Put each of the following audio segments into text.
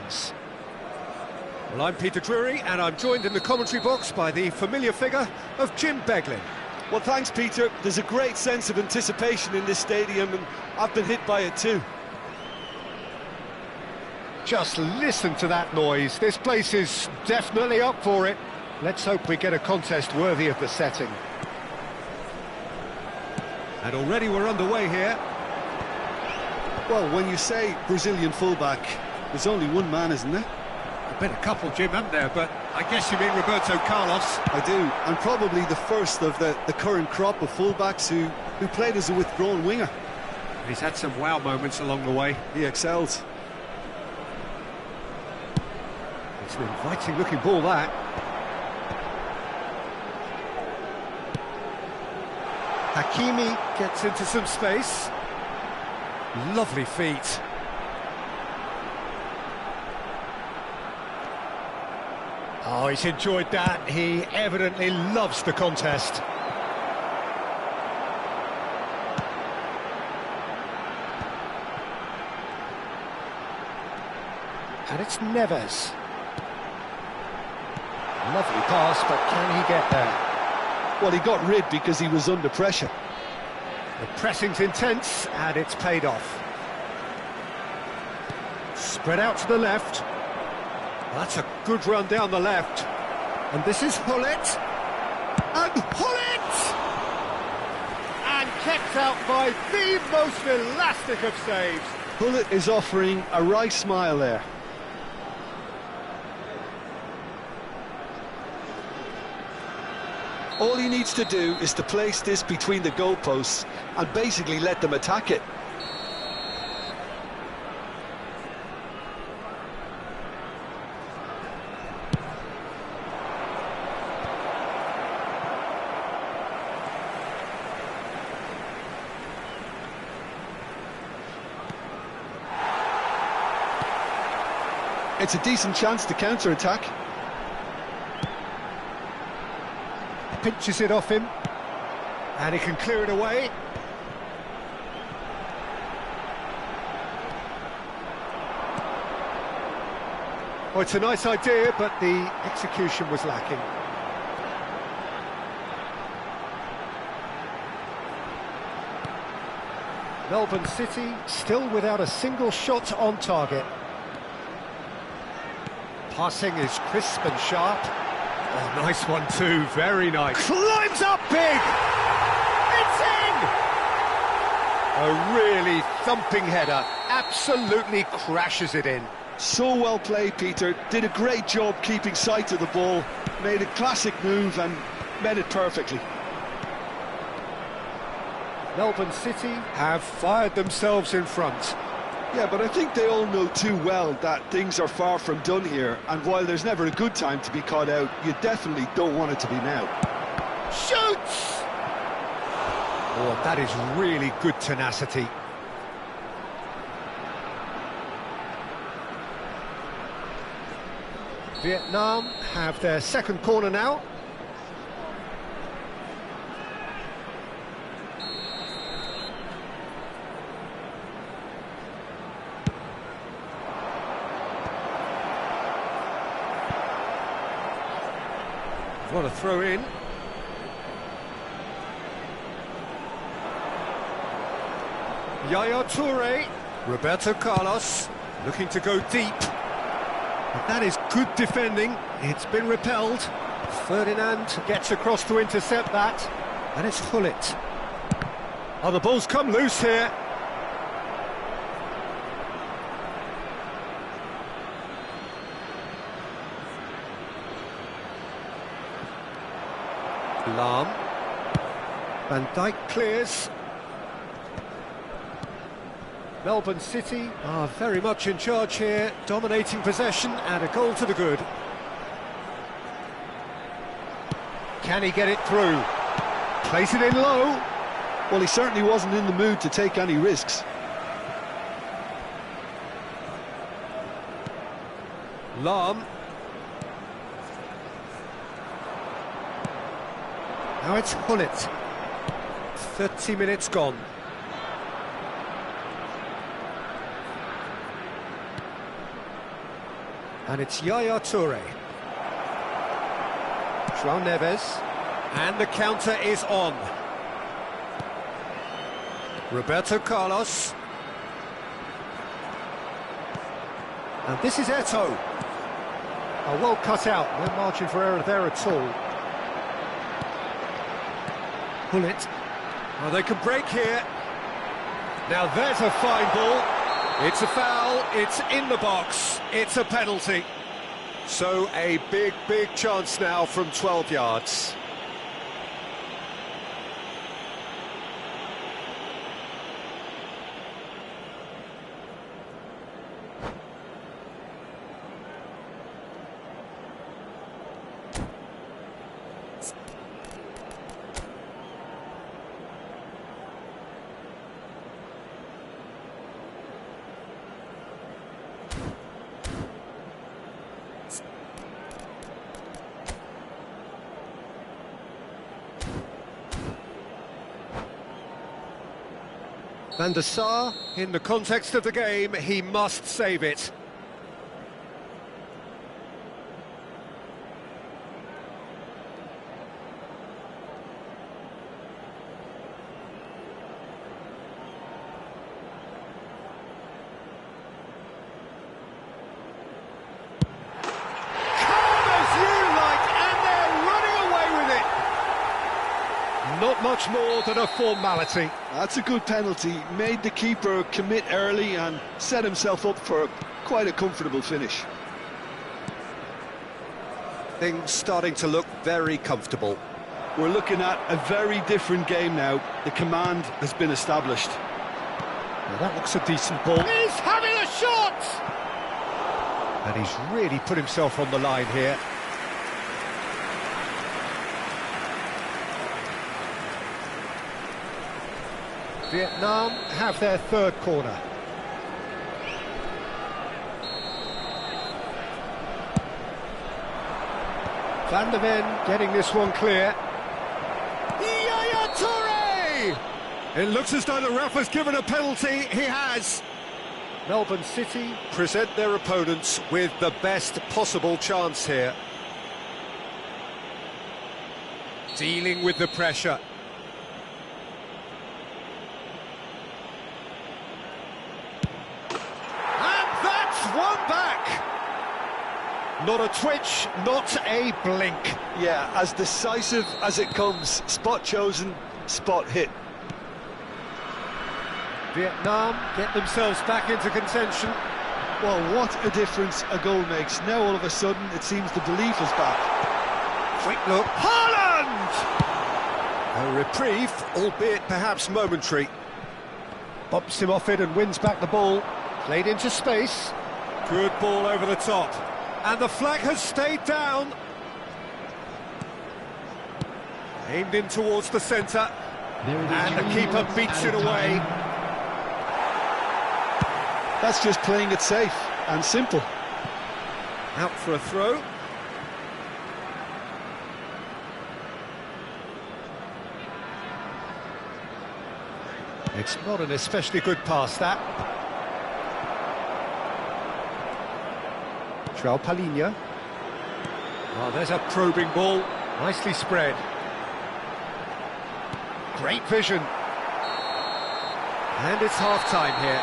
fans. Well, I'm Peter Drury, and I'm joined in the commentary box by the familiar figure of Jim Beglin. Well, thanks, Peter. There's a great sense of anticipation in this stadium, and I've been hit by it too. Just listen to that noise. This place is definitely up for it. Let's hope we get a contest worthy of the setting. And already we're underway here. Well, when you say Brazilian fullback, there's only one man, isn't there? There've been a couple, Jim, haven't there? But I guess you mean Roberto Carlos. I do, and probably the first of the current crop of fullbacks who played as a withdrawn winger. He's had some wow moments along the way. He excels. It's an inviting-looking ball, that. Hakimi gets into some space. Lovely feet. Oh, he's enjoyed that. He evidently loves the contest. And it's Neves. Lovely pass, but can he get there? Well, he got rid because he was under pressure. The pressing's intense, and it's paid off. Spread out to the left. That's a good run down the left. And this is Gullit. And Gullit! And kept out by the most elastic of saves. Gullit is offering a wry smile there. All he needs to do is to place this between the goalposts and basically let them attack it. It's a decent chance to counter-attack. Pinches it off him, and he can clear it away. Oh, it's a nice idea, but the execution was lacking. Melbourne City still without a single shot on target. Passing is crisp and sharp. Oh, nice one too, very nice. Climbs up big! It's in! A really thumping header, absolutely crashes it in. So well played, Peter. Did a great job keeping sight of the ball, made a classic move and met it perfectly. Melbourne City have fired themselves in front. Yeah, but I think they all know too well that things are far from done here, and while there's never a good time to be caught out, you definitely don't want it to be now. Shoots! Oh, that is really good tenacity. Vietnam have their second corner now. What a throw in. Yaya Toure, Roberto Carlos, looking to go deep. But that is good defending. It's been repelled. Ferdinand gets across to intercept that. And it's Gullit. Oh, the ball's come loose here. Lahm. Van Dijk clears. Melbourne City are very much in charge here, dominating possession and a goal to the good. Can he get it through? Place it in low. Well, he certainly wasn't in the mood to take any risks. Lahm. Now it's Gullit. 30 minutes gone. And it's Yaya Toure. João Neves. And the counter is on. Roberto Carlos. And this is Eto'o. Oh, well cut out. No margin for error there at all. Gullit. Oh, they can break here. Now there's a fine ball. It's a foul. It's in the box. It's a penalty. So a big chance now from 12 yards. Van der Sar, in the context of the game, he must save it. Not much more than a formality. That's a good penalty. Made the keeper commit early and set himself up for quite a comfortable finish. Things starting to look very comfortable. We're looking at a very different game now. The command has been established. Now that looks a decent ball. He's having a shot! And he's really put himself on the line here. Vietnam have their third corner. Van der Ven getting this one clear. Yaya Toure! It looks as though the ref has given a penalty. He has. Melbourne City present their opponents with the best possible chance here. Dealing with the pressure. One back. Not a twitch, not a blink. Yeah, as decisive as it comes. Spot chosen, spot hit. Vietnam get themselves back into contention. Well, what a difference a goal makes. Now all of a sudden it seems the belief is back. Quick look. Haaland! A reprieve, albeit perhaps momentary. Bumps him off it and wins back the ball. Played into space. Good ball over the top. And the flag has stayed down. Aimed in towards the centre. And the keeper beats it away. That's just playing it safe and simple. Out for a throw. It's not an especially good pass, that. João Palhinha. Oh, there's a probing ball. Nicely spread. Great vision. And it's half-time here.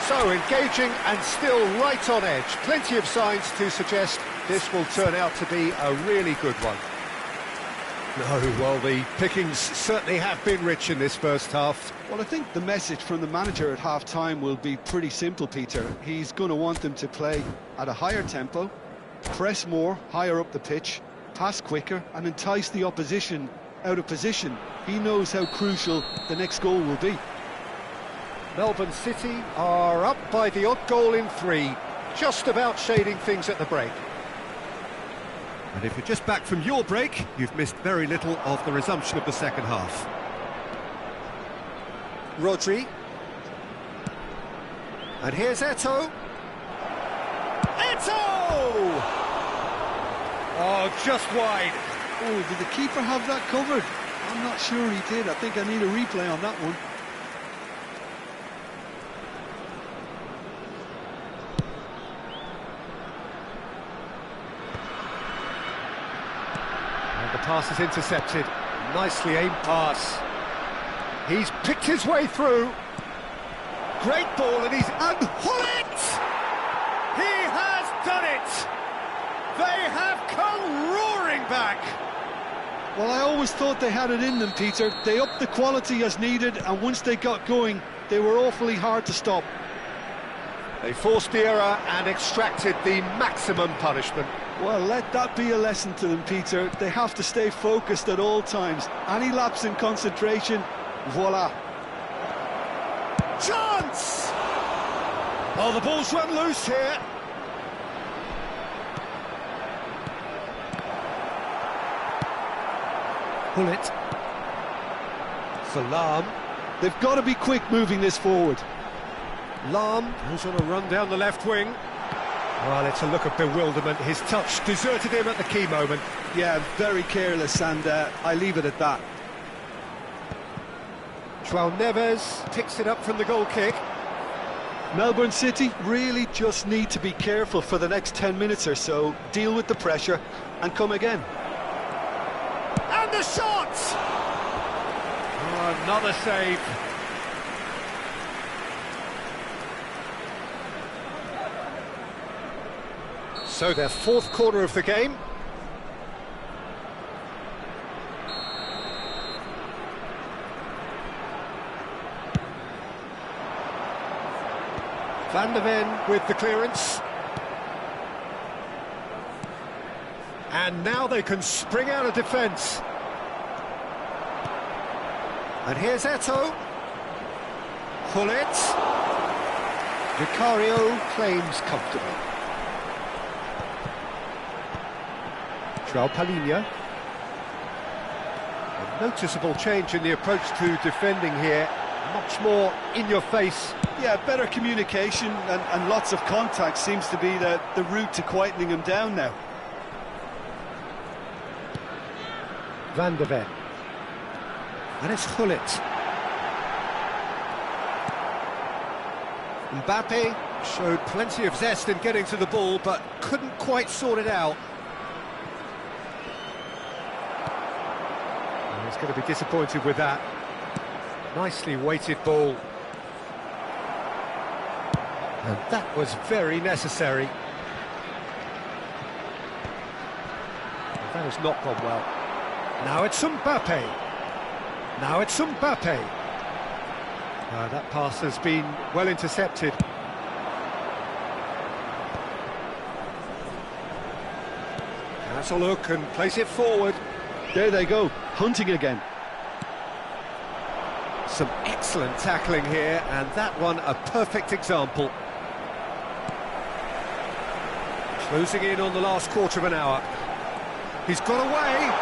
So, engaging and still right on edge. Plenty of signs to suggest this will turn out to be a really good one. No, well, the pickings certainly have been rich in this first half. Well, I think the message from the manager at half-time will be pretty simple, Peter. He's going to want them to play at a higher tempo, press more, higher up the pitch, pass quicker, and entice the opposition out of position. He knows how crucial the next goal will be. Melbourne City are up by the odd goal in 3, just about shading things at the break. And if you're just back from your break, you've missed very little of the resumption of the second half. Rodri. And here's Eto'o. Eto'o! Oh, just wide. Oh, did the keeper have that covered? I'm not sure he did. I think I need a replay on that one. And the pass is intercepted. Nicely aimed pass. He's picked his way through. Great ball, and he's Gullit! He has done it! They have come roaring back! Well, I always thought they had it in them, Peter. They upped the quality as needed, and once they got going, they were awfully hard to stop. They forced the error and extracted the maximum punishment. Well, let that be a lesson to them, Peter. They have to stay focused at all times. Any lapse in concentration, voila. Chance! Oh, the ball's run loose here. Gullit. Salam. They've got to be quick moving this forward. Lahm, who's on a run down the left wing. Well, it's a look of bewilderment. His touch deserted him at the key moment. Yeah, very careless, and I leave it at that. João Neves picks it up from the goal kick. Melbourne City really just need to be careful for the next 10 minutes or so, deal with the pressure, and come again. And the shot! Oh, another save. So their fourth quarter of the game. Van de Ven with the clearance. And now they can spring out of defence. And here's Eto'o. Gullit. Vicario claims comfortably. João Palhinha. A noticeable change in the approach to defending here. Much more in your face. Yeah, better communication and lots of contact seems to be the route to quietening them down now. Van de Ven. And it's Gullit. Mbappe showed plenty of zest in getting to the ball, but couldn't quite sort it out. And he's going to be disappointed with that. Nicely weighted ball. And that was very necessary. And that has not gone well. Now it's Mbappe. Now it's Mbappe. That pass has been well intercepted. That's a look and place it forward. There they go, hunting again. Some excellent tackling here, and that one a perfect example. Closing in on the last quarter of an hour. He's got away.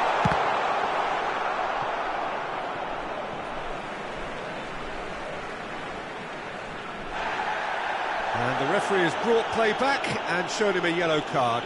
And the referee has brought play back and shown him a yellow card.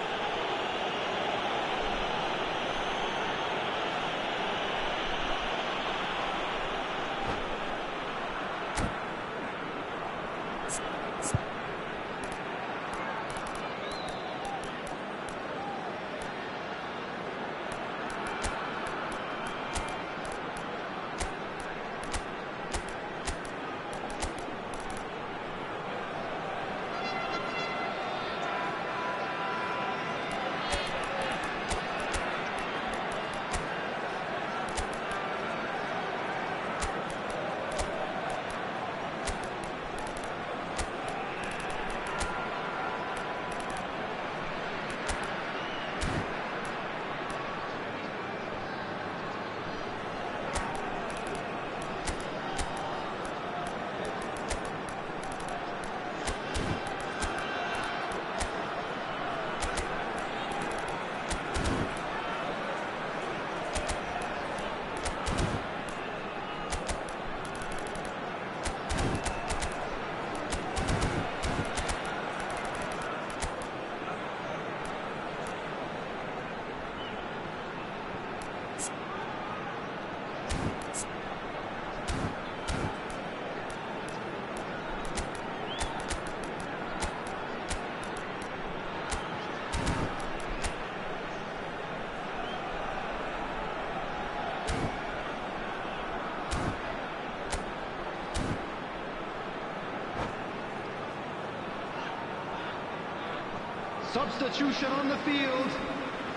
Substitution on the field.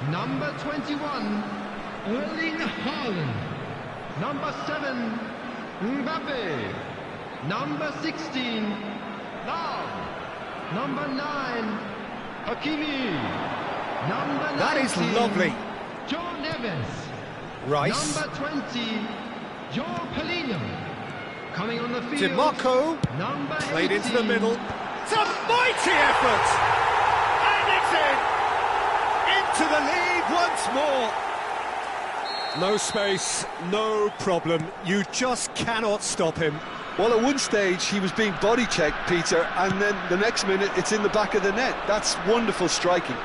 Number 21, Erling Haaland. Number 7, Mbappe. Number 16, Love. Number 9, Hakimi. Number 19, That is lovely. John Evans. Rice. Number 20, João Palhinha. Coming on the field. DiMarco. Number Played 18, into the middle. It's a mighty effort! And it's in! Into the lead once more. No space, no problem. You just cannot stop him. Well, at one stage he was being body checked, Peter, and then the next minute it's in the back of the net. That's wonderful striking.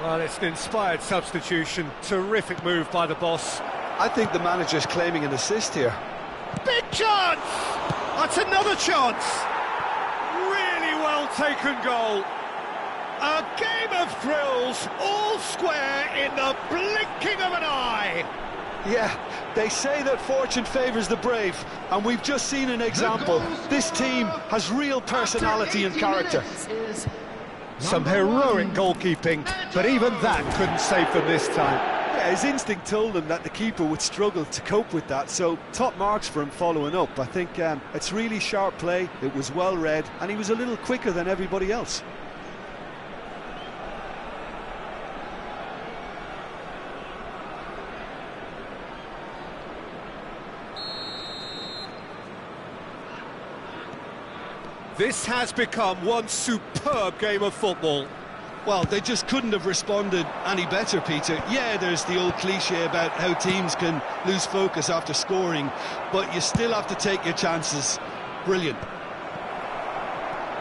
Well, it's an inspired substitution. Terrific move by the boss. I think the manager's claiming an assist here. Big chance! That's another chance! Really well taken goal. A game of thrills, all square in the blinking of an eye. Yeah, they say that fortune favours the brave, and we've just seen an example. This team has real personality and character. Some heroic goalkeeping, but even that couldn't save them this time. Yeah, his instinct told him that the keeper would struggle to cope with that, so top marks for him following up. I think it's really sharp play, it was well read, and he was a little quicker than everybody else. This has become one superb game of football. Well, they just couldn't have responded any better, Peter. Yeah, there's the old cliche about how teams can lose focus after scoring, but you still have to take your chances. Brilliant.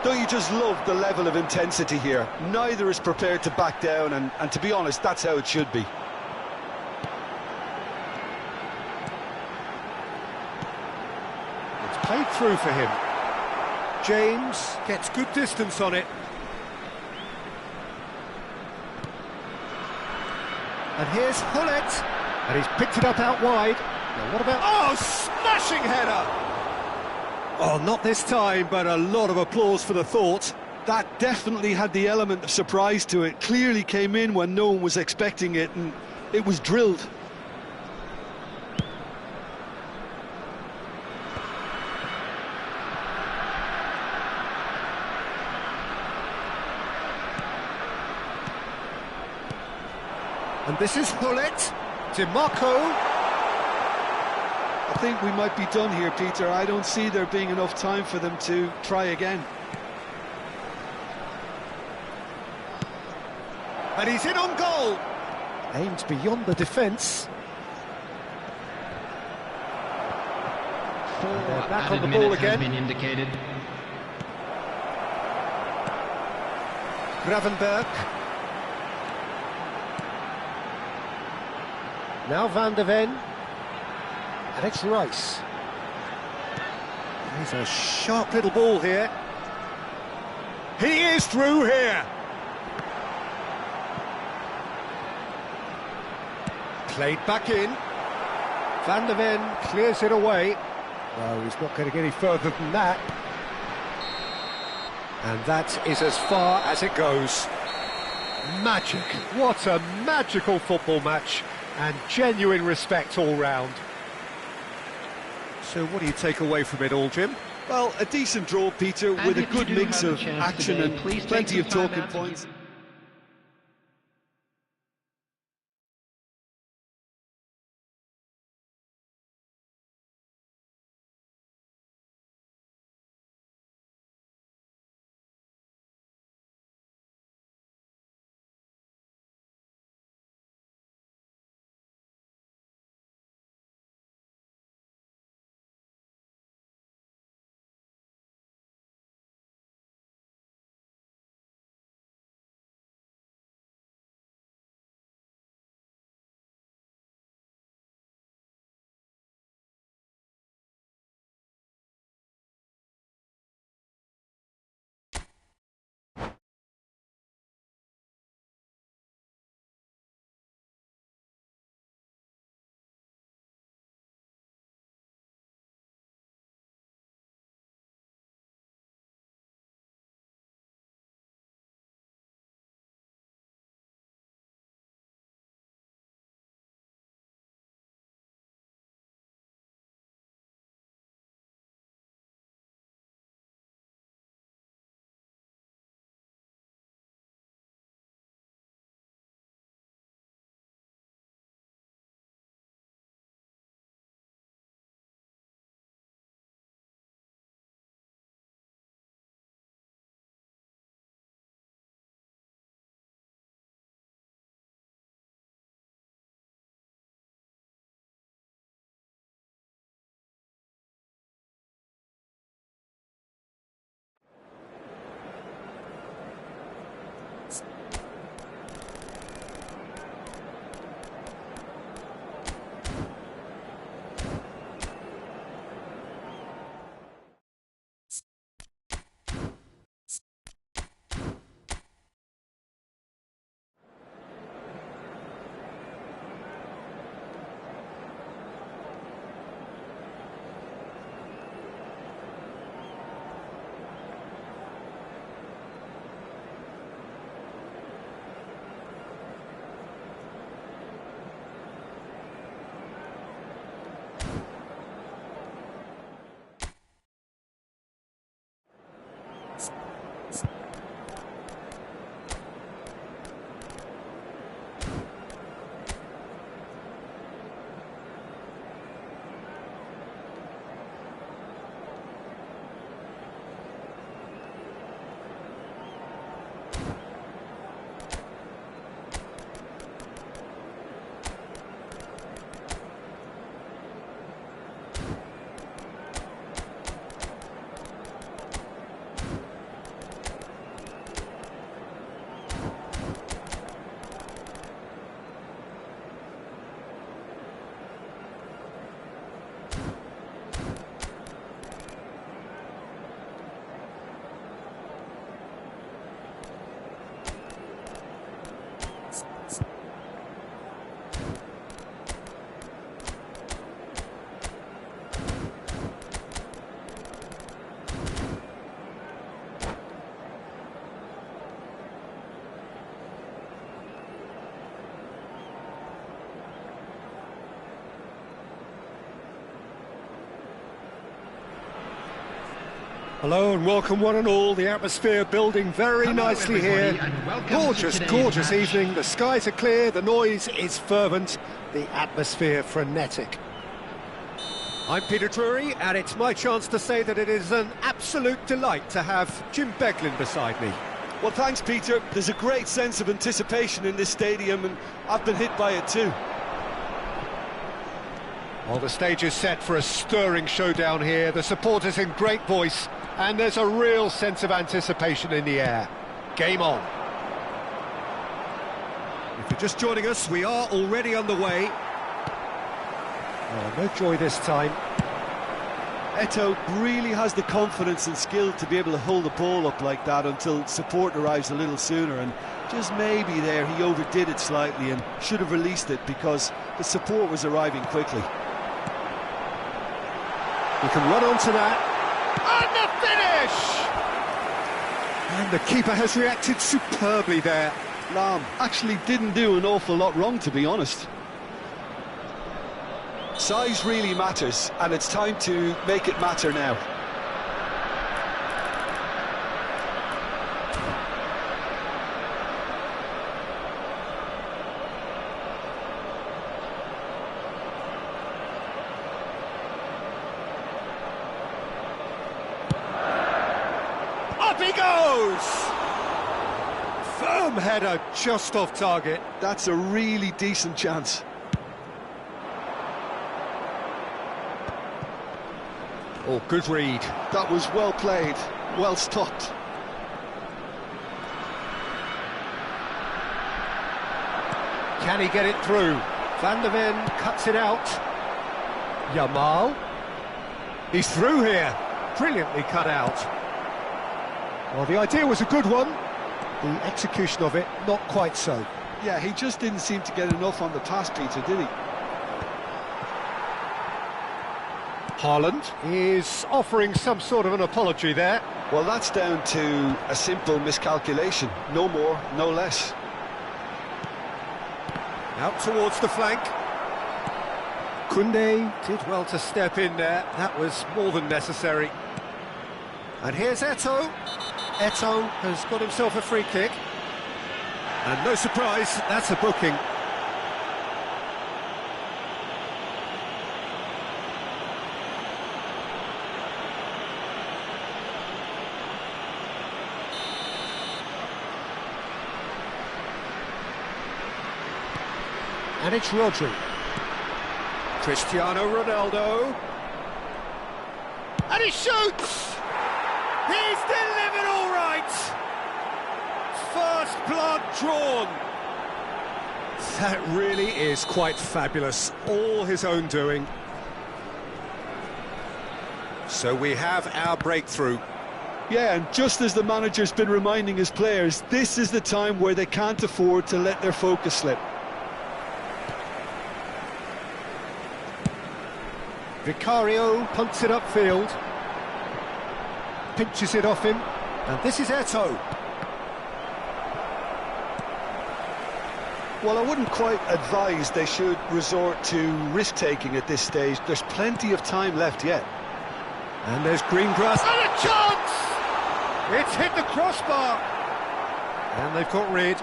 Don't you just love the level of intensity here? Neither is prepared to back down, and to be honest, that's how it should be. It's played through for him. James gets good distance on it. And here's Hullet, and he's picked it up out wide. Now what about... Oh, smashing header! Oh, not this time, but a lot of applause for the thought. That definitely had the element of surprise to it. Clearly came in when no one was expecting it, and it was drilled. And this is Hullet, DiMarco. I think we might be done here, Peter. I don't see there being enough time for them to try again. And he's in on goal. Aimed beyond the defence. They're back on the ball again. Has been indicated. Gravenberg. Now Van de Ven. And it's Rice. He's a sharp little ball here. He is through here. Played back in. Van de Ven clears it away. No, he's not going to get any further than that. And that is as far as it goes. Magic. What a magical football match. And genuine respect all round. So what do you take away from it all, Jim? Well, a decent draw, Peter, with a good mix of action and plenty of talking points. Hello and welcome one and all. The atmosphere building very Hello, nicely everybody, here. and welcome Gorgeous, to today's gorgeous match. evening. The skies are clear, the noise is fervent, the atmosphere frenetic. I'm Peter Drury, and it's my chance to say that it is an absolute delight to have Jim Beglin beside me. Well, thanks, Peter. There's a great sense of anticipation in this stadium, and I've been hit by it too. Well, the stage is set for a stirring showdown here. The supporters in great voice, and there's a real sense of anticipation in the air. Game on. If you're just joining us, we are already underway. Oh, no joy this time. Eto'o really has the confidence and skill to be able to hold the ball up like that until support arrives a little sooner, and just maybe there he overdid it slightly and should have released it because the support was arriving quickly. He can run onto that. And the finish! And the keeper has reacted superbly there. Lam actually didn't do an awful lot wrong, to be honest. Size really matters, and it's time to make it matter now. Up he goes! Firm header just off target. That's a really decent chance. Oh, good read. That was well played, well stopped. Can he get it through? Van der Ven cuts it out. Yamal. He's through here. Brilliantly cut out. Well, the idea was a good one. The execution of it, not quite so. Yeah, he just didn't seem to get enough on the pass, Peter, did he? Haaland is offering some sort of an apology there. Well, that's down to a simple miscalculation. No more, no less. Out towards the flank. Koundé did well to step in there. That was more than necessary. And here's Eto'o. Eto'o has got himself a free kick. And no surprise, that's a booking. And it's Rodri. Cristiano Ronaldo. And he shoots! He's delivered all right! First blood drawn. That really is quite fabulous. All his own doing. So we have our breakthrough. Yeah, and just as the manager's been reminding his players, this is the time where they can't afford to let their focus slip. Vicario punts it upfield. Pinches it off him. And this is Eto'o. Well, I wouldn't quite advise they should resort to risk-taking at this stage. There's plenty of time left yet. And there's Greengrass. And a chance! It's hit the crossbar. And they've got rid.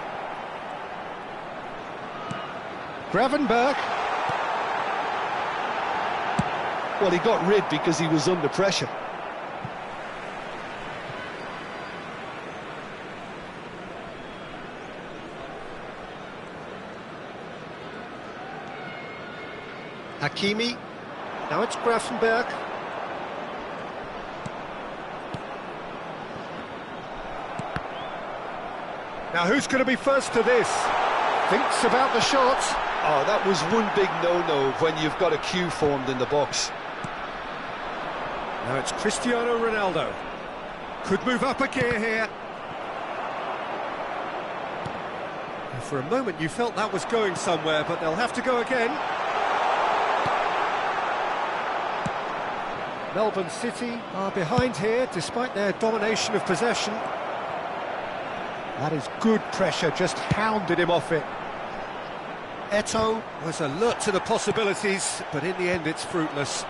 Gravenberch. Well, he got rid because he was under pressure. Hakimi. Now it's Gravenberch. Now who's going to be first to this? Thinks about the shot. Oh, that was one big no-no when you've got a queue formed in the box. Now it's Cristiano Ronaldo. Could move up a gear here. For a moment you felt that was going somewhere, but they'll have to go again. Melbourne City are behind here, despite their domination of possession. That is good pressure, just hounded him off it. Eto'o was alert to the possibilities, but in the end it's fruitless.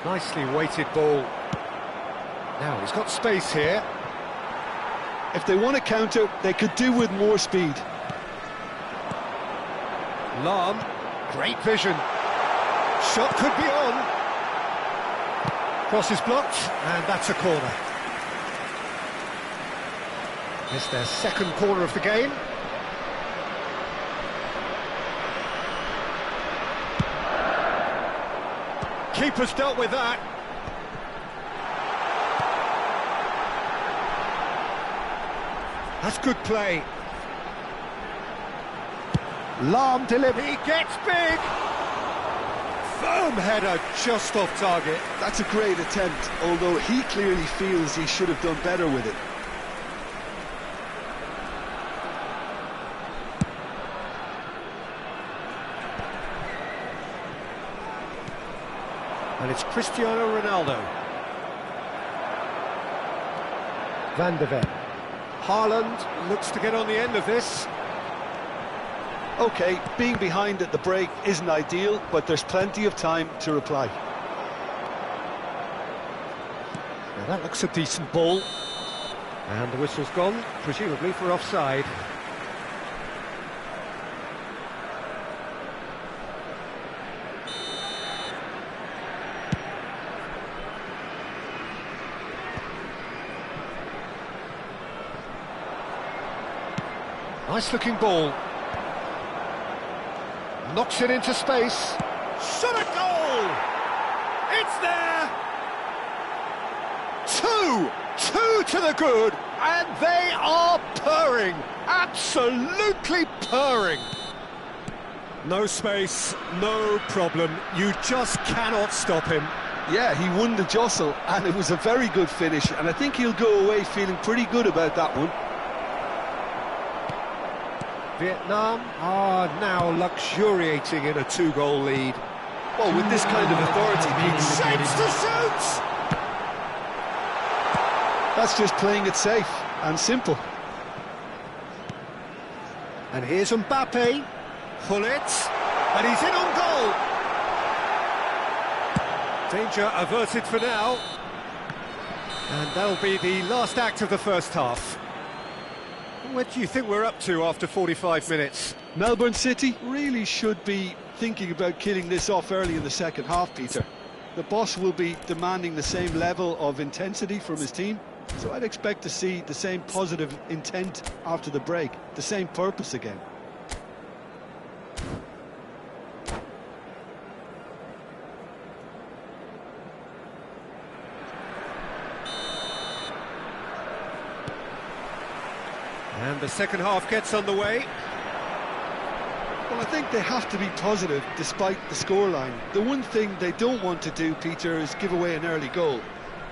Nicely weighted ball. Now he's got space here. If they want to counter, they could do with more speed. Lahm, great vision. Shot could be on. Cross is blocked, and that's a corner. It's their second corner of the game. Keeper's dealt with that. That's good play. Lahm delivery. He gets big. Firm header just off target. That's a great attempt, although he clearly feels he should have done better with it. And it's Cristiano Ronaldo. Van de Ven. Haaland looks to get on the end of this. OK, being behind at the break isn't ideal, but there's plenty of time to reply. Now that looks a decent ball. And the whistle's gone, presumably for offside. Nice looking ball. Knocks it into space. Shot a goal! It's there! Two to the good, and they are purring. Absolutely purring. No space, no problem. You just cannot stop him. Yeah, he won the jostle, and it was a very good finish, and I think he'll go away feeling pretty good about that one. Vietnam are now luxuriating in a two-goal lead. Well, with this kind of authority, Shapes to shoot! that's just playing it safe and simple. And here's Mbappe. Gullit, and he's in on goal. Danger averted for now. And that'll be the last act of the first half. What do you think we're up to after 45 minutes? Melbourne City really should be thinking about killing this off early in the second half, Peter. The boss will be demanding the same level of intensity from his team, so I'd expect to see the same positive intent after the break, the same purpose again. And the second half gets underway. Well, I think they have to be positive despite the scoreline. The one thing they don't want to do, Peter, is give away an early goal.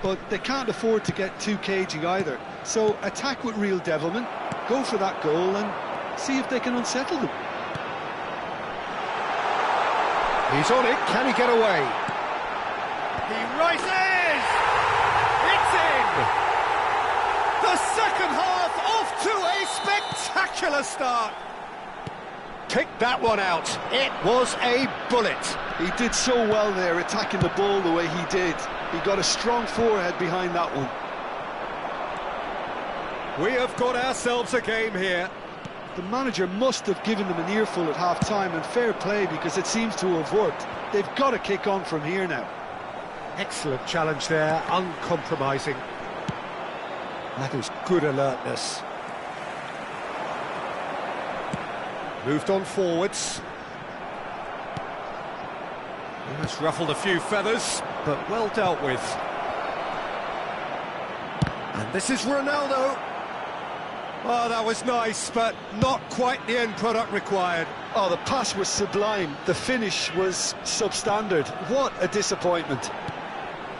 But they can't afford to get too cagey either. So attack with real devilment, go for that goal and see if they can unsettle them. He's on it, can he get away? He rises! It's in! The second half off to a spectacular start. Picked that one out. It was a bullet. He did so well there, attacking the ball the way he did. He got a strong forehead behind that one. We have got ourselves a game here. The manager must have given them an earful at half-time, and fair play because it seems to have worked. They've got to kick on from here now. Excellent challenge there, uncompromising. That is good alertness. Moved on forwards. That's ruffled a few feathers, but well dealt with. And this is Ronaldo. Oh, that was nice, but not quite the end product required. Oh, the pass was sublime. The finish was substandard. What a disappointment.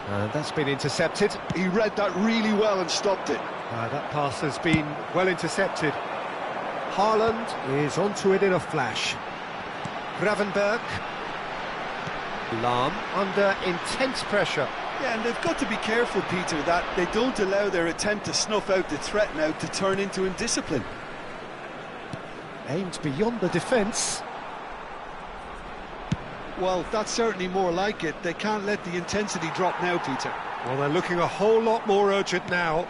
And that's been intercepted. He read that really well and stopped it. That pass has been well intercepted. Haaland is onto it in a flash. Gravenberg. Lahm under intense pressure. Yeah, and they've got to be careful, Peter, that they don't allow their attempt to snuff out the threat now to turn into indiscipline. Aimed beyond the defence. Well, that's certainly more like it. They can't let the intensity drop now, Peter. Well, they're looking a whole lot more urgent now.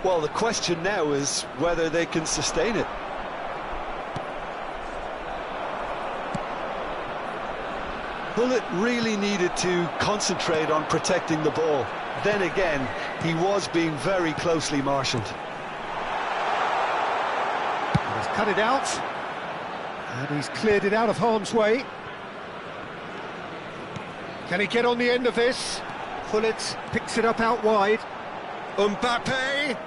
Well, the question now is whether they can sustain it. Bullet really needed to concentrate on protecting the ball. Then again, he was being very closely marshalled. He's cut it out, and he's cleared it out of harm's way. Can he get on the end of this? Gullit picks it up out wide. Mbappe.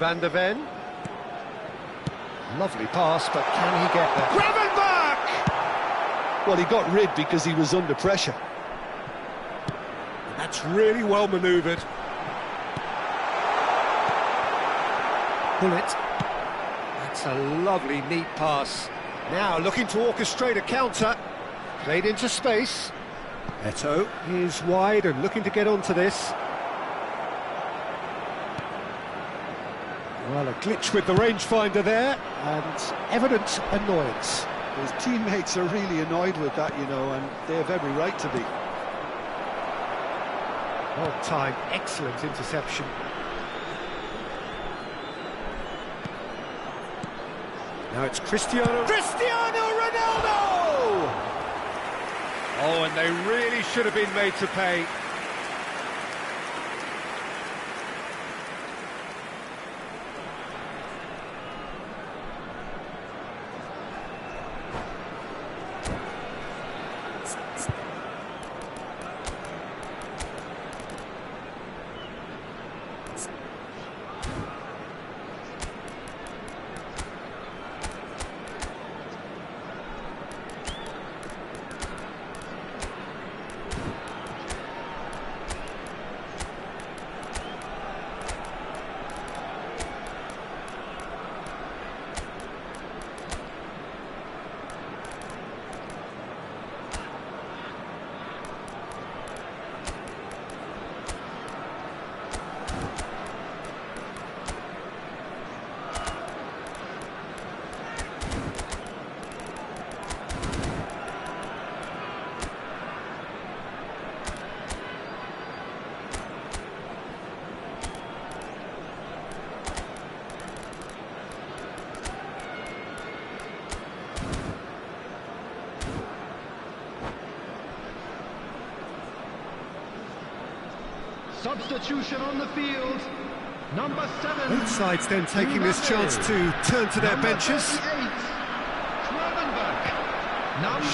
Van de Ven. Lovely pass, but can he get there? Gravenberch! Well, he got rid because he was under pressure. That's really well manoeuvred. Gullit. That's a lovely, neat pass. Now looking to orchestrate a counter. Played into space. Eto'o is wide and looking to get onto this. Well, a glitch with the rangefinder there, and evident annoyance. His teammates are really annoyed with that, you know, and they have every right to be. Well timed, excellent interception. Now it's Cristiano Ronaldo! Oh, and they really should have been made to pay. Substitution on the field. Number 7. Both sides then taking this chance to turn to their benches.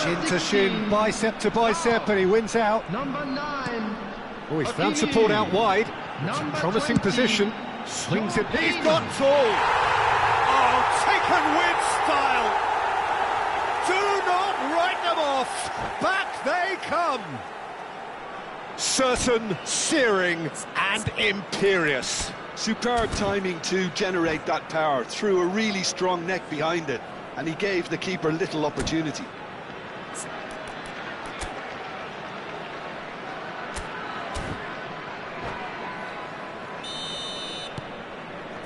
Shin to shin, bicep to bicep, and he wins out. Number 9. Oh, he's found support out wide. It's a promising position. Swings it. He's got tall. Oh, taken with style. Do not write them off. Back they come. Certain, searing, and imperious. Superb timing to generate that power, threw a really strong neck behind it, and he gave the keeper little opportunity.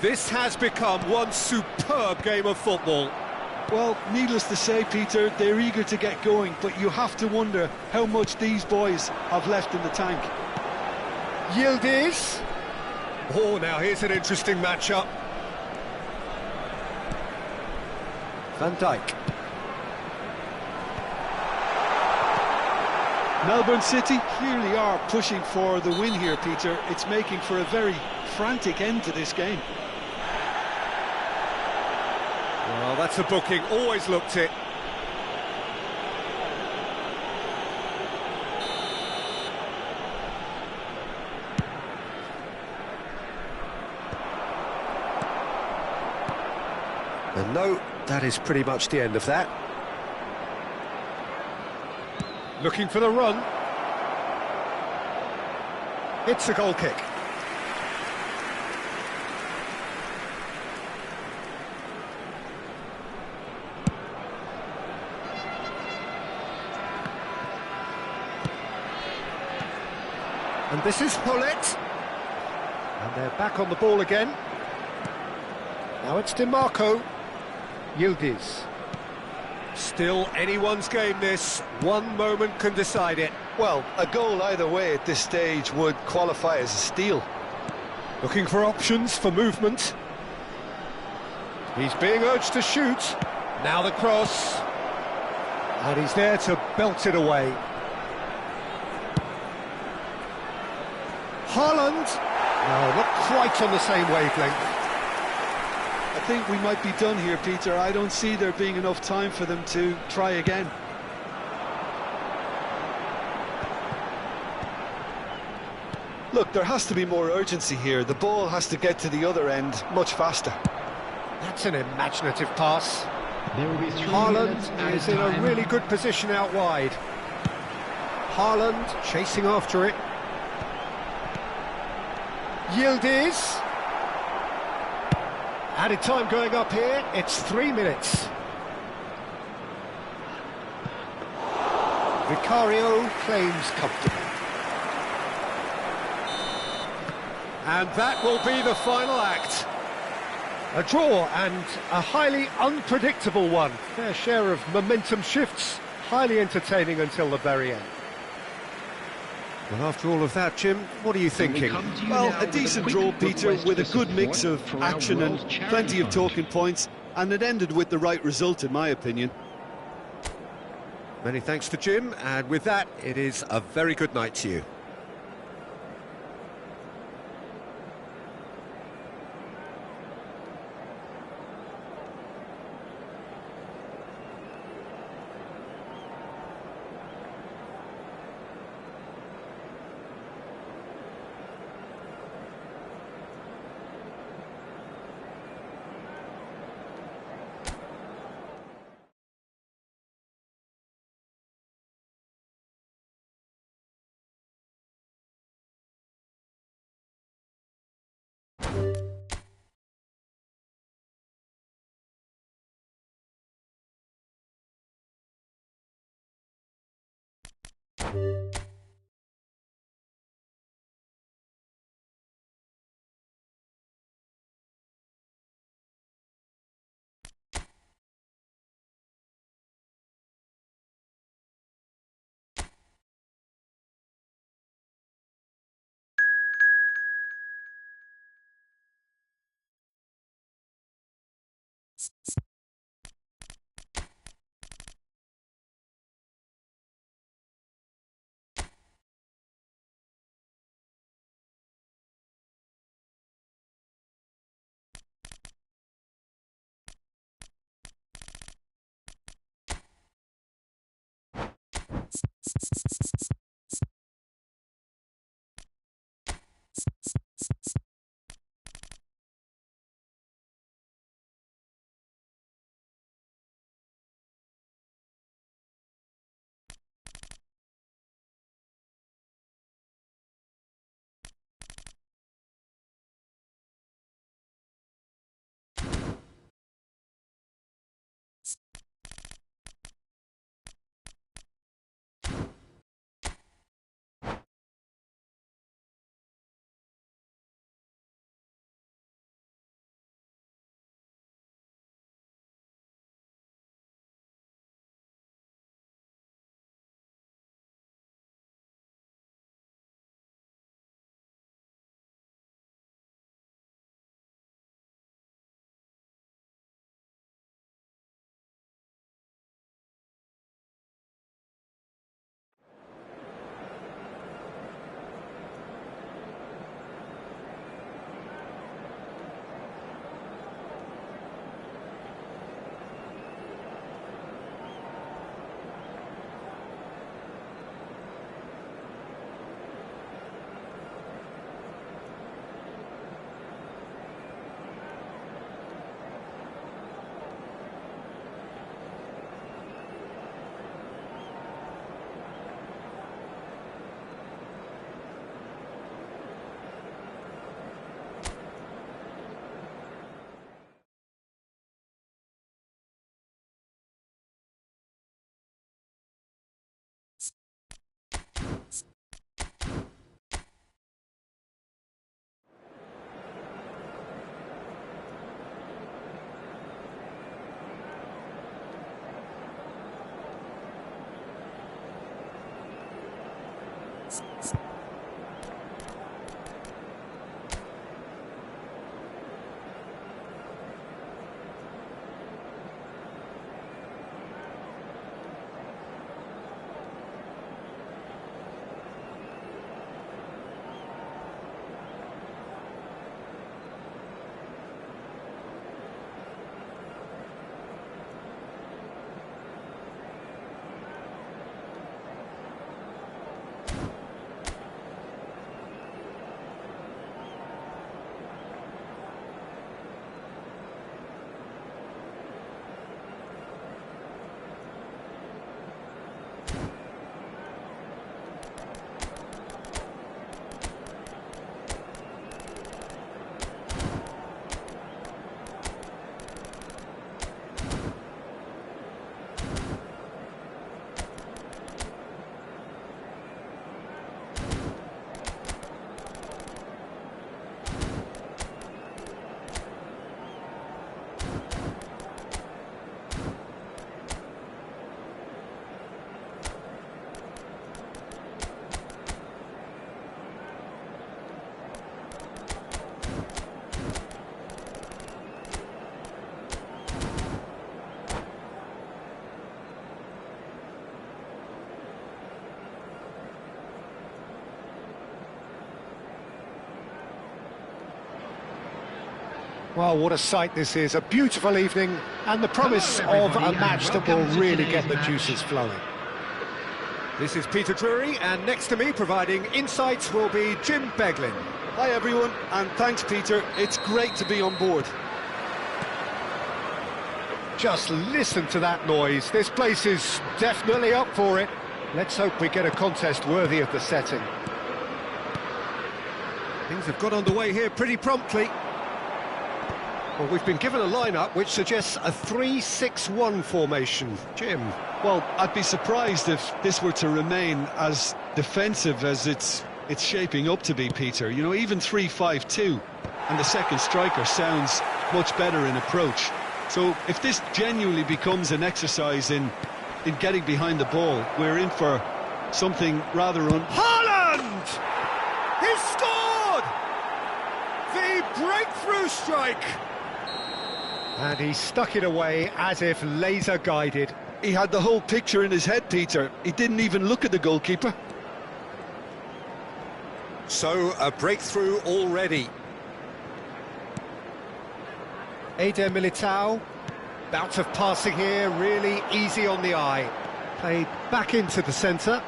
This has become one superb game of football. Well, needless to say, Peter, they're eager to get going, but you have to wonder how much these boys have left in the tank. Yildiz. Oh, now here's an interesting matchup. Van Dijk. Melbourne City clearly are pushing for the win here, Peter. It's making for a very frantic end to this game. Well, that's a booking, always looked it. And no, that is pretty much the end of that. Looking for the run. It's a goal kick. And this is Gullit. And they're back on the ball again. Now it's Di Marco. Yildiz. Still anyone's game this. One moment can decide it. Well, a goal either way at this stage would qualify as a steal. Looking for options for movement. He's being urged to shoot. Now the cross. And he's there to belt it away. Haaland. No, not quite on the same wavelength. I think we might be done here, Peter. I don't see there being enough time for them to try again. Look, there has to be more urgency here. The ball has to get to the other end much faster. That's an imaginative pass. There will be 3 minutes Haaland added is in a time. really good position out wide. Haaland chasing after it. Yildiz. Added time going up here, it's 3 minutes. Vicario claims comfortably. And that will be the final act. A draw and a highly unpredictable one. Fair share of momentum shifts, highly entertaining until the very end. Well, after all of that, Jim, what are you thinking? Well, a decent draw, Peter, with a good mix of action and plenty of talking points, and it ended with the right result, in my opinion. Many thanks to Jim, and with that, it is a very good night to you. Well, what a sight this is. A beautiful evening and the promise Hello, of a everybody, match and that will welcome to really today's get the match. juices flowing. This is Peter Drury, and next to me providing insights will be Jim Beglin. Hi everyone, and thanks Peter. It's great to be on board. Just listen to that noise. This place is definitely up for it. Let's hope we get a contest worthy of the setting. Things have got underway here pretty promptly. Well, we've been given a lineup which suggests a 3-6-1 formation. Jim? Well, I'd be surprised if this were to remain as defensive as it's shaping up to be, Peter. You know, even 3-5-2, and the second striker sounds much better in approach. So if this genuinely becomes an exercise in getting behind the ball, we're in for something rather Haaland! He scored! The breakthrough strike! And he stuck it away as if laser guided. He had the whole picture in his head, Peter. He didn't even look at the goalkeeper. So, a breakthrough already. Eder Militao, bout of passing here, really easy on the eye. Played back into the centre.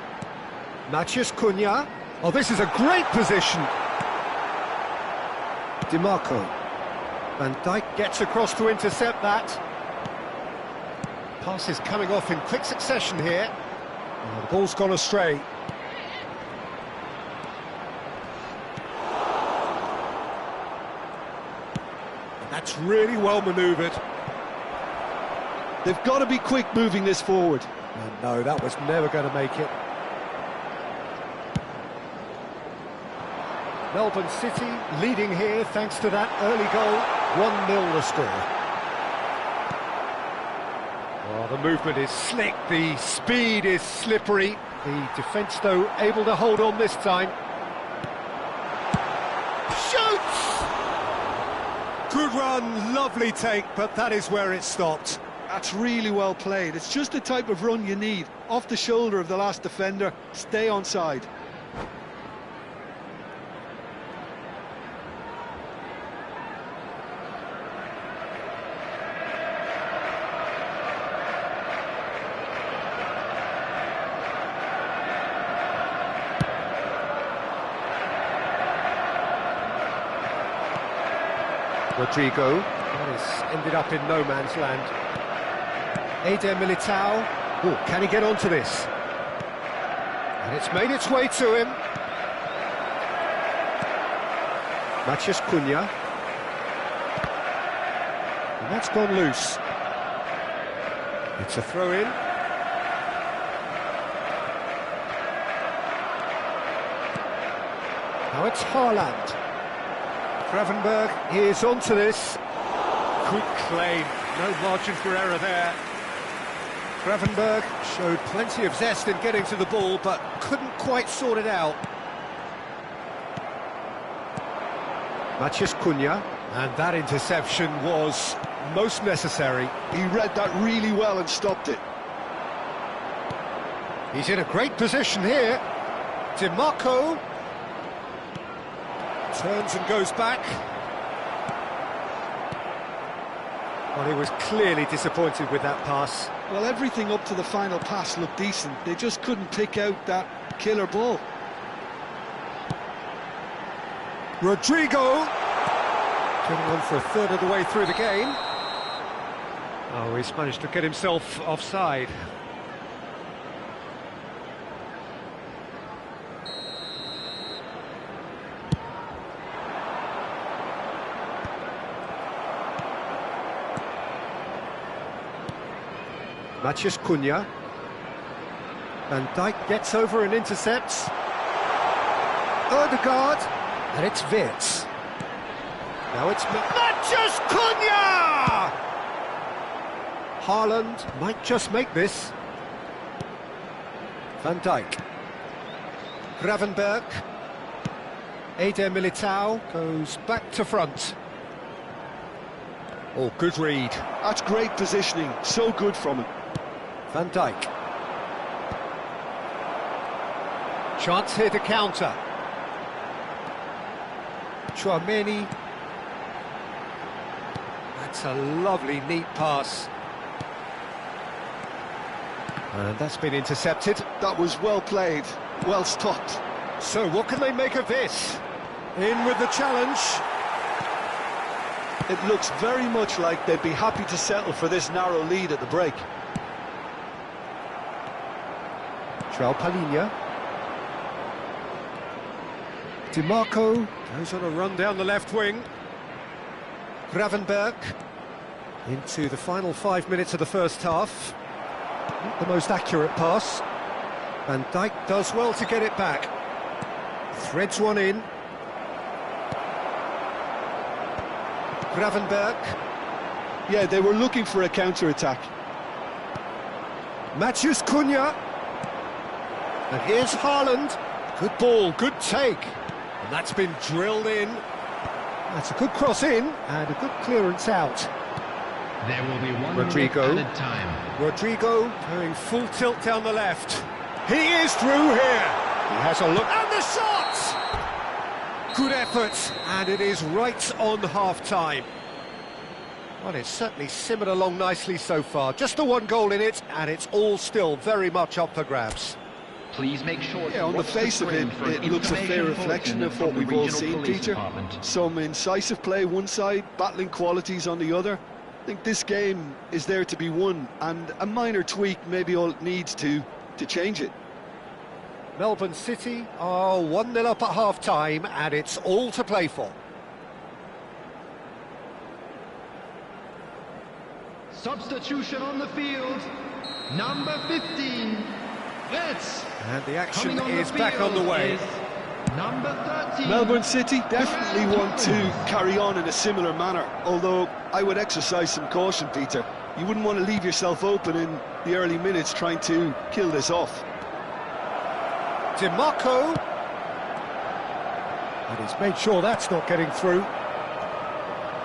Matheus Cunha. Oh, this is a great position. DiMarco. Van Dijk gets across to intercept that. Pass is coming off in quick succession here. Oh, the ball's gone astray. That's really well manoeuvred. They've got to be quick moving this forward. And no, that was never going to make it. Melbourne City leading here thanks to that early goal. 1-0 the score. Oh, the movement is slick, the speed is slippery. The defence, though, able to hold on this time. Shoots! Good run, lovely take, but that is where it stopped. That's really well played. It's just the type of run you need. Off the shoulder of the last defender, stay onside. Rodrigo, that has ended up in no man's land. Eder Militao, oh, can he get onto this? And it's made its way to him. Matheus Cunha. And that's gone loose. It's a throw-in. Now it's Haaland. Gravenberg is onto this. Good claim, no margin for error there. Gravenberg showed plenty of zest in getting to the ball, but couldn't quite sort it out. Matheus Cunha, and that interception was most necessary. He read that really well and stopped it. He's in a great position here. DiMarco turns and goes back. Well, he was clearly disappointed with that pass. Well, everything up to the final pass looked decent. They just couldn't pick out that killer ball. Rodrigo getting on for a third of the way through the game. Oh, he's managed to get himself offside. Matheus Cunha. Van Dijk gets over and intercepts. Ødegaard. And it's Wirtz. Now it's Matheus Cunha! Haaland might just make this. Van Dijk. Gravenberg. Eder Militao goes back to front. Oh, good read. That's great positioning, so good from him. Van Dijk. Chance here to counter. Tchouaméni. That's a lovely, neat pass. And that's been intercepted. That was well played, well stopped. So what can they make of this? In with the challenge. It looks very much like they'd be happy to settle for this narrow lead at the break. João Palhinha. DiMarco goes on a run down the left wing. Gravenberch into the final 5 minutes of the first half. Not the most accurate pass. Van Dijk does well to get it back. Threads one in. Gravenberch. Yeah, they were looking for a counter-attack. Matheus Cunha. And here's Haaland. Good ball, good take. And that's been drilled in. That's a good cross in and a good clearance out. There will be 1 Rodrigo. minute added time. Rodrigo going full tilt down the left. He is through here. He has a look. And the shot! Good effort. And it is right on half-time. Well, it's certainly simmered along nicely so far. Just the 1 goal in it, and it's all still very much up for grabs. Please make sure. Yeah, on the face of it, it looks a fair reflection of what we've all seen, Peter. Some incisive play one side, battling qualities on the other. I think this game is there to be won, and a minor tweak maybe all it needs to change it. Melbourne City are 1-0 up at half-time, and it's all to play for. Substitution on the field. Number 15. Let's. And the action is back on the way. Number 13. Melbourne City definitely want to carry on in a similar manner, although I would exercise some caution, Peter. You wouldn't want to leave yourself open in the early minutes trying to kill this off. DiMarco. And he's made sure that's not getting through.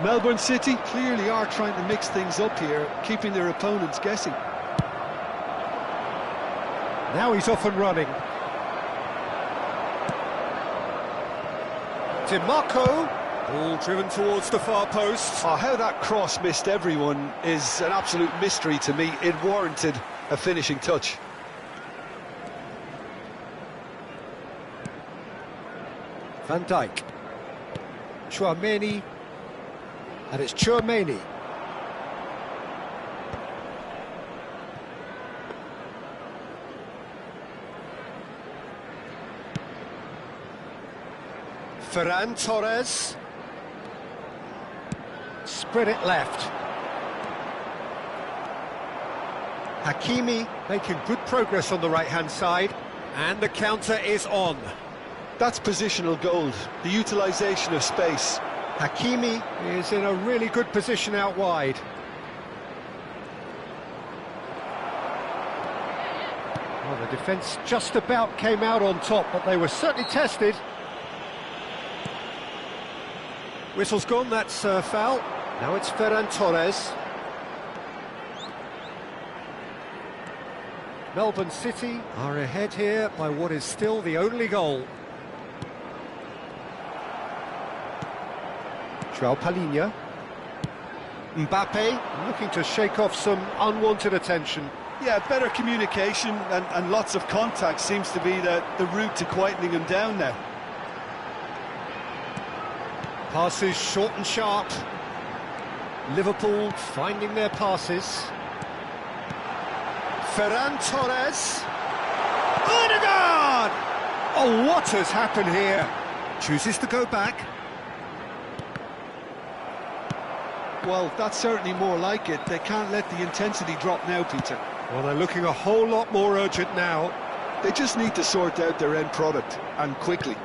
Melbourne City clearly are trying to mix things up here, keeping their opponents guessing. Now he's off and running. DiMarco, ball driven towards the far post. Oh, how that cross missed everyone is an absolute mystery to me. It warranted a finishing touch. Van Dijk. Tchouaméni. And it's Tchouaméni. Ferran Torres. Spread it left. Hakimi making good progress on the right-hand side. And the counter is on. That's positional gold, the utilisation of space. Hakimi is in a really good position out wide. Well, the defence just about came out on top, but they were certainly tested. Whistle's gone, that's a foul. Now it's Ferran Torres. Melbourne City are ahead here by what is still the only goal. João Palhinha. Mbappe looking to shake off some unwanted attention. Yeah, better communication and lots of contact seems to be the route to quietening him down now. Passes short and sharp. Liverpool finding their passes. Ferran Torres. Odegaard! Oh, what has happened here? Chooses to go back. Well, that's certainly more like it. They can't let the intensity drop now, Peter. Well, they're looking a whole lot more urgent now. They just need to sort out their end product, and quickly.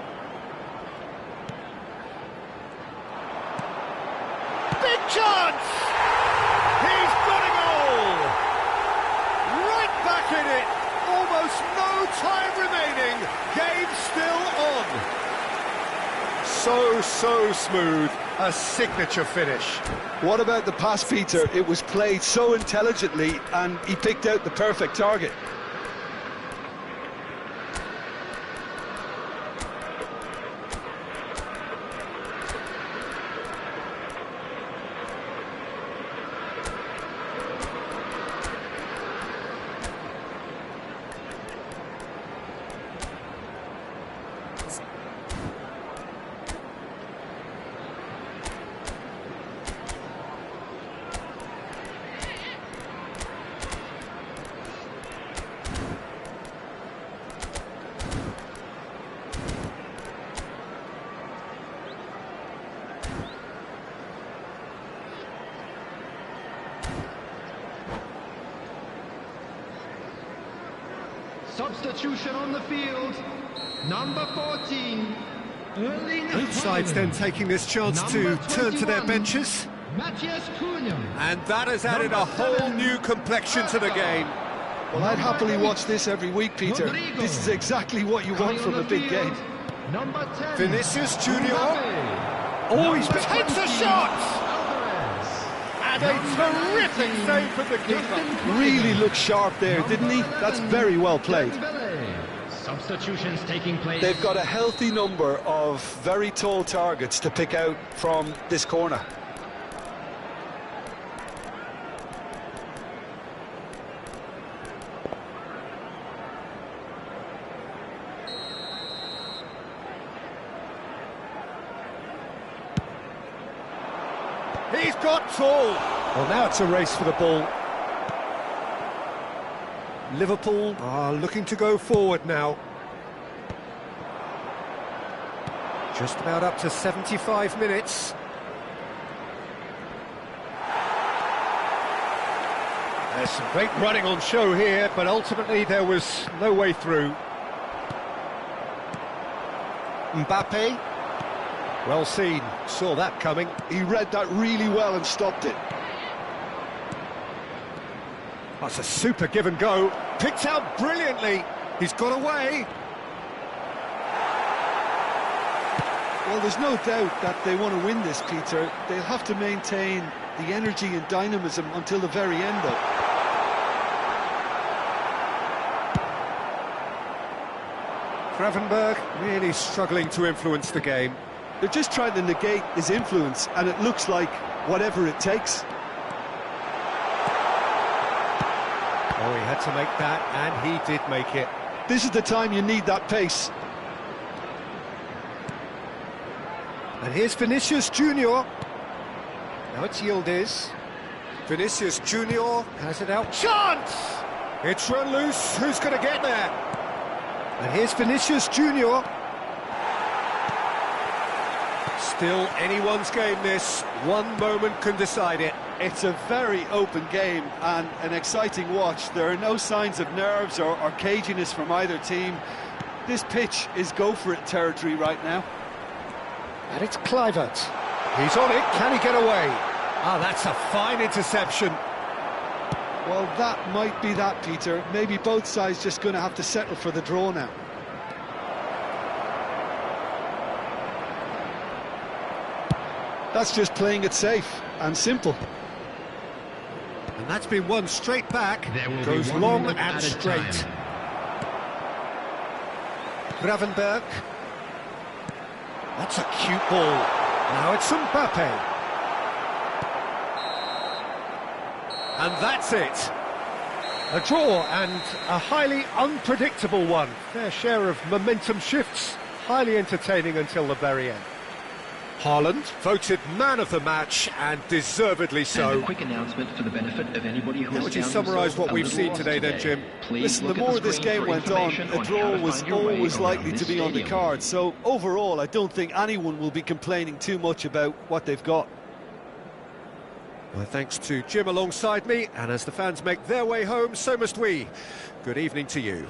Big chance! He's got a goal! Right back in it! Almost no time remaining. Game still on. So smooth. A signature finish. What about the pass, Peter? It was played so intelligently, and he picked out the perfect target. Substitution on the field. Number 14. Erling Both sides then taking this chance to turn to their benches. Matthias Cunha. And that has added a whole new complexion to the game. Well, I'd happily watch this every week, Peter. Rodrigo. This is exactly what you want from a big game. Number 10. Vinicius Junior. Mbappe. Oh, he's Number takes a 20, shot! Alvarez. And a terrific save from the keeper. Really looked sharp there, didn't he? That's very well played. Dembele. Substitutions taking place. They've got a healthy number of very tall targets to pick out from this corner. He's got tall. Well, now it's a race for the ball. Liverpool are looking to go forward now. Just about up to 75 minutes. There's some great running on show here, but ultimately there was no way through. Mbappe. Well seen, saw that coming. He read that really well and stopped it. That's a super give and go. Picked out brilliantly. He's got away. Well, there's no doubt that they want to win this, Peter. They'll have to maintain the energy and dynamism until the very end, though. Gravenberg really struggling to influence the game. They're just trying to negate his influence, and it looks like whatever it takes. Oh, he had to make that, and he did make it. This is the time you need that pace. And here's Vinicius Junior. Now it's Yildiz. Vinicius Junior has it out. Chance! It's run loose. Who's going to get there? And here's Vinicius Junior. Still anyone's game, this. One moment can decide it. It's a very open game and an exciting watch. There are no signs of nerves or caginess from either team. This pitch is go-for-it territory right now. And it's Kluivert. He's on it. Can he get away? Ah, that's a fine interception. Well, that might be that, Peter. Maybe both sides just going to have to settle for the draw now. That's just playing it safe and simple. And that's been one straight back. Goes long and straight. Gravenberg. That's a cute ball. Now it's Mbappe. And that's it. A draw and a highly unpredictable one. Fair share of momentum shifts. Highly entertaining until the very end. Haaland voted man of the match, and deservedly so. And a quick announcement for the benefit of anybody who How would you summarise what we've seen today then, Jim? Listen, the more this game went on, a draw was always likely to be on the card. So overall, I don't think anyone will be complaining too much about what they've got. Well, thanks to Jim alongside me, and as the fans make their way home, so must we. Good evening to you.